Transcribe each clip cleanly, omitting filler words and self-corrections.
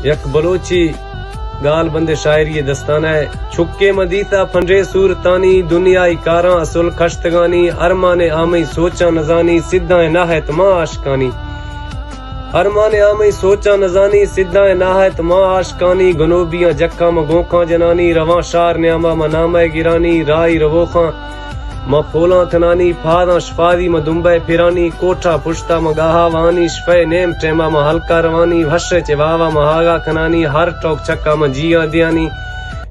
यक बलोची गाल बंदे शायरी दस्ताना है। छुक्के मदीता फंडे सूरतानी दुनिया कारा असुल खश्तगानी अरमाने आमई सोचा नजानी सिद्धा नाहत मां आशकानी अरमाने आमई सोचा नजानी सिद्धा नाहत मां आशकानी गनोबियां जक्का म गोखा जनानी रवा शार न्यामा म नामा गिरानी राई रवोखा म फोला थनानी फादा शफादी म दुंबे फिरानी कोठा पुश्ता म गाहा वानी शफे नेम टेमा म हल्का रवानी भशे चवावा म हागा खनानी हर टोक चक्का म जिया दियानी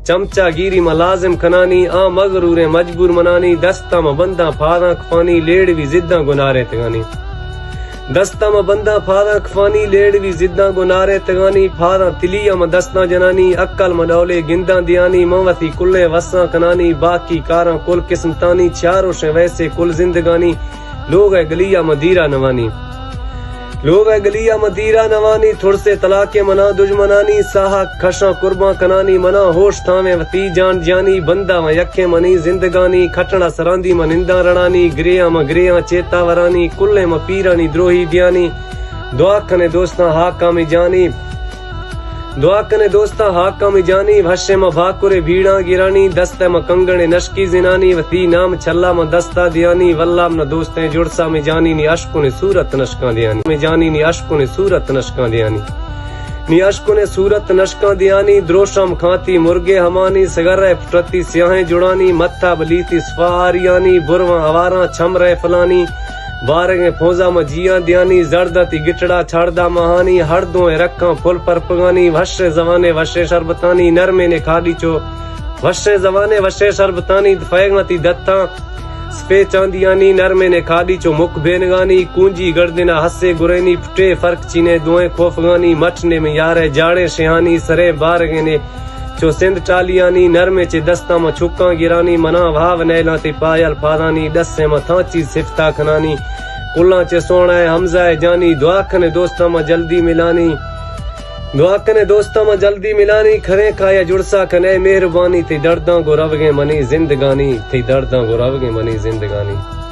चमचा गिरी म लाजिम खनानी आ मगरूरे मजबूर मनानी दस्ता म बंदा फादा खफानी लेड़ भी जिद्दा गुनारे तगानी दस्ता म बंदा फादा खफानी लेड़ भी जिद्दा गुनारे तगानी फादा तिलिया म दस्ता जनानी अक्कल म डौले गिंदा दियानी मवती कुल्ले वसा कनानी बाकी कारा कुल किस्मतानी चारों से वैसे कुल जिंदगानी लोग है गलिया मदीरा नवानी लोग है गलिया मदीरा नवानी थुड़ से तलाके मना दुश्मनानी साहा खशा कुर्बा कनानी मना होश थावे वती जान जानी बंदा म यखे मनी जिंदगानी खटड़ा सरांदी म निंदा रणानी गिरिया म गिरिया चेता वरानी कुल्ले म पीरानी द्रोही दियानी दुआ कने दोस्ता हाका में जानी दुआ कने दोस्ता हाका में जानी भशे म भाकुरे भीड़ा गिरानी दस्ते म कंगणे नशकी जिनानी वती नाम छल्ला म दस्ता दियानी वल्लाम न दोस्ते जुड़सा में जानी नी अशको ने सूरत नशका दियानी में जानी नी अशको ने सूरत नशका दियानी नी अशको ने सूरत नशका दियानी द्रोशम खाती मुर्गे हमानी सगर फटती स्याहें जुड़ानी मत्था बलीती सफारियानी बुरवा हवारा छम रहे फलानी बारगे फौजा म जिया दियानी जर्दती गिटड़ा छाड़दा महानी हरदों रखा फुल पर पगानी वशे जवाने वशे शरबतानी नरमे ने खाली चो वशे जवाने वशे शरबतानी फैगती दत्ता स्पे चांदियानी नरमे ने खाली चो मुख बेनगानी कूंजी गर्दिना हसे गुरेनी फटे फर्क चीने दुए खोफगानी मठने में यारे जाड़े शेहानी सरे बारगे ने चो सिंध टालियानी नरमे चे दस्ता म छुक्का गिरानी मना भाव नैला ते पायल पादानी दस्से म थांची सिफ्ता खनानी कुल्ला चे सोना है हमजा है जानी दुआ कने दोस्ता म जल्दी मिलानी दुआ कने दोस्ता म जल्दी मिलानी खरे खाया जुड़सा कने मेहरबानी थे दर्दा गो रवगे मनी जिंदगानी थे दर्दा गो रवगे मनी जिंदगानी।